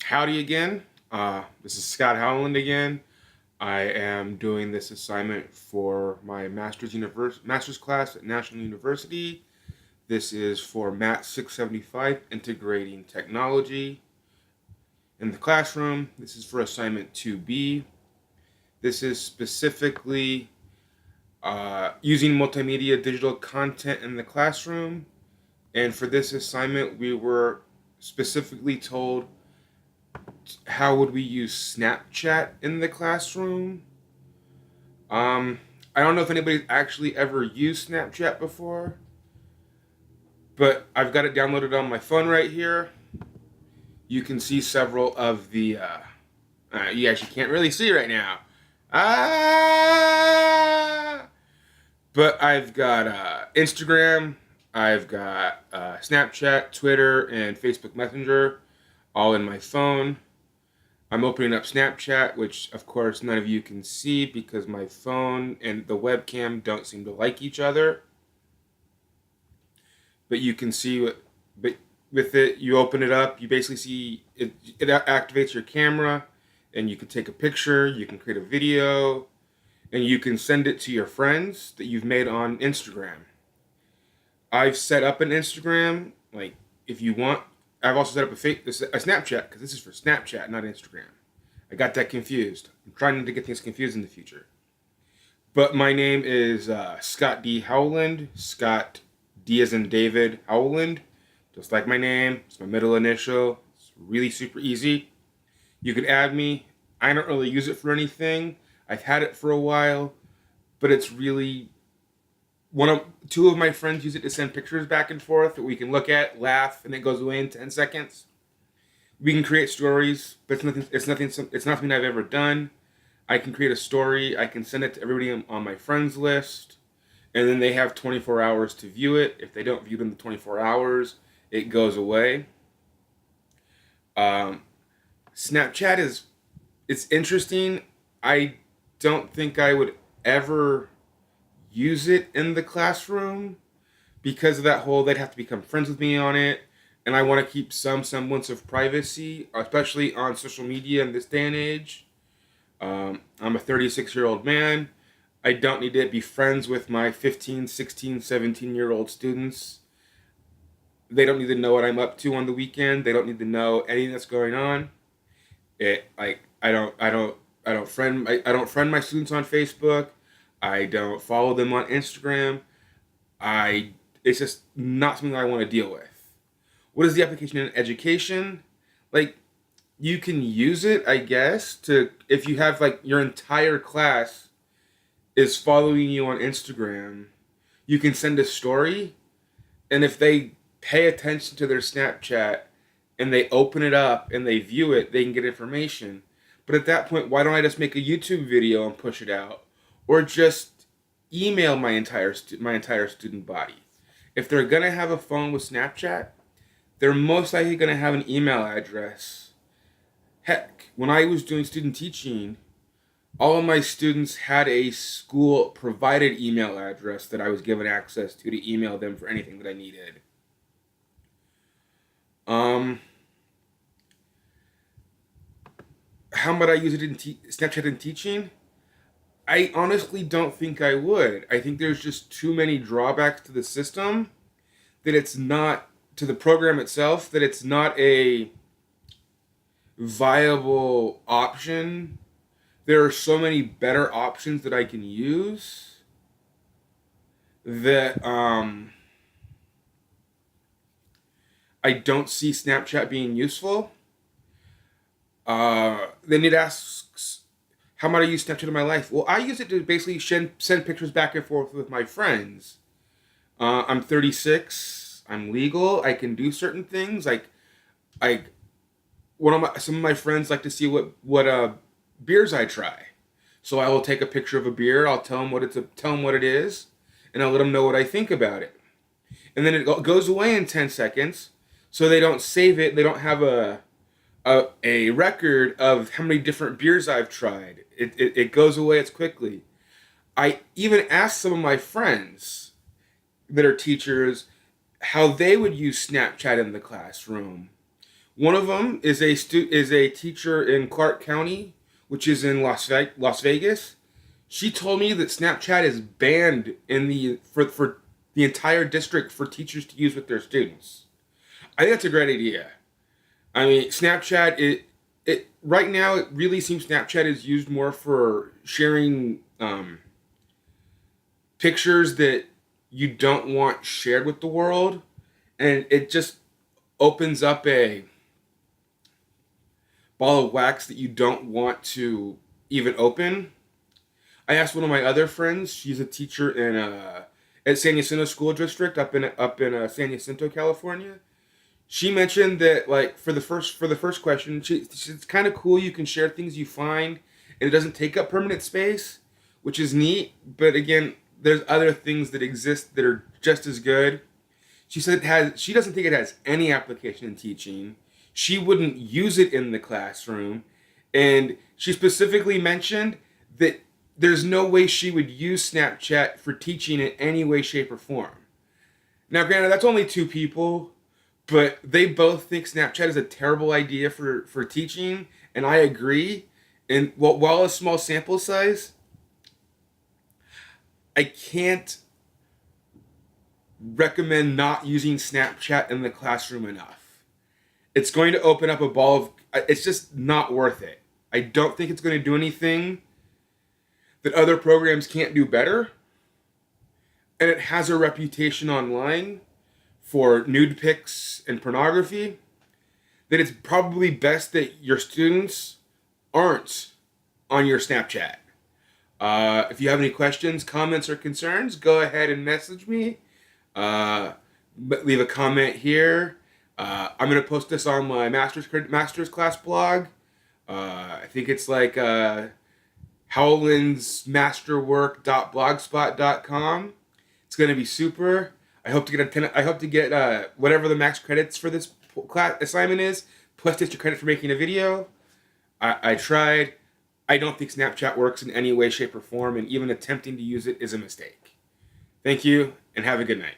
Howdy again. This is Scott Howland again. I am doing this assignment for my master's class at National University. This is for Mat 675, Integrating Technology in the Classroom. This is for Assignment 2B. This is specifically using multimedia digital content in the classroom. And for this assignment, we were specifically told how would we use Snapchat in the classroom. I don't know if anybody's actually ever used Snapchat before, but I've got it downloaded on my phone right here. You can see several of the, you actually can't really see right now. But I've got Instagram, I've got Snapchat, Twitter, and Facebook Messenger all in my phone. I'm opening up Snapchat, which of course none of you can see because my phone and the webcam don't seem to like each other. But you can see but with it, you open it up, you basically see it activates your camera, and you can take a picture, you can create a video, and you can send it to your friends that you've made on Instagram. I've set up an Instagram, like if you want. I've also set up a Snapchat, because this is for Snapchat, not Instagram. I got that confused. I'm trying not to get things confused in the future. But my name is Scott D. Howland. Scott D as in David Howland. Just like my name. It's my middle initial. It's really super easy. You can add me. I don't really use it for anything. I've had it for a while. But it's really... two of my friends use it to send pictures back and forth that we can look at, laugh, and it goes away in 10 seconds. We can create stories, but it's not something I've ever done. I can create a story, I can send it to everybody on my friends list, and then they have 24 hours to view it. If they don't view it in the 24 hours, it goes away. Snapchat it's interesting. I don't think I would ever use it in the classroom because of that whole they'd have to become friends with me on it, and I want to keep some semblance of privacy, especially on social media in this day and age. I'm a 36-year-old man. I don't need to be friends with my 15, 16, 17-year-old students. They don't need to know what I'm up to on the weekend. They don't need to know anything that's going on. I don't friend my students on Facebook. I don't follow them on Instagram. It's just not something I want to deal with. What is the application in education? Like, you can use it, I guess, if you have like your entire class is following you on Instagram, you can send a story, and if they pay attention to their Snapchat and they open it up and they view it, they can get information. But at that point, why don't I just make a YouTube video and push it out? Or just email my entire student body. If they're gonna have a phone with Snapchat, they're most likely gonna have an email address. Heck, when I was doing student teaching, all of my students had a school provided email address that I was given access to email them for anything that I needed. How might I use it in Snapchat in teaching? I honestly don't think I would. I think there's just too many drawbacks to the system, that it's not, to the program itself, that it's not a viable option. There are so many better options that I can use that I don't see Snapchat being useful. Then it asks, how might I use Snapchat in my life? Well, I use it to basically send pictures back and forth with my friends. I'm 36. I'm legal. I can do certain things. Some of my friends like to see what beers I try. So I will take a picture of a beer. I'll tell them what it is, and I'll let them know what I think about it. And then it goes away in 10 seconds, so they don't save it. They don't have a record of how many different beers I've tried. It goes away as quickly. I even asked some of my friends that are teachers how they would use Snapchat in the classroom. One of them is a teacher in Clark County, which is in Las Vegas. She told me that Snapchat is banned in for the entire district for teachers to use with their students. I think that's a great idea. I mean, Snapchat it right now it really seems Snapchat is used more for sharing pictures that you don't want shared with the world, and it just opens up a ball of wax that you don't want to even open. I asked one of my other friends. She's a teacher in at San Jacinto School District up in San Jacinto, California. She mentioned that like for the first question, it's kind of cool. You can share things you find, and it doesn't take up permanent space, which is neat. But again, there's other things that exist that are just as good. She said she doesn't think it has any application in teaching. She wouldn't use it in the classroom, and she specifically mentioned that there's no way she would use Snapchat for teaching in any way, shape, or form. Now, granted, that's only two people, but they both think Snapchat is a terrible idea for teaching, and I agree. And while a small sample size, I can't recommend not using Snapchat in the classroom enough. It's going to open up a ball of... It's just not worth it. I don't think it's going to do anything that other programs can't do better. And it has a reputation online for nude pics and pornography that it's probably best that your students aren't on your Snapchat. If you have any questions, comments, or concerns, go ahead and message me. Leave a comment here. I'm going to post this on my master's class blog. I think it's like howlandsmasterwork.blogspot.com. It's going to be super. I hope to get whatever the max credits for this class assignment is, plus extra credit for making a video. I tried. I don't think Snapchat works in any way, shape, or form, and even attempting to use it is a mistake. Thank you, and have a good night.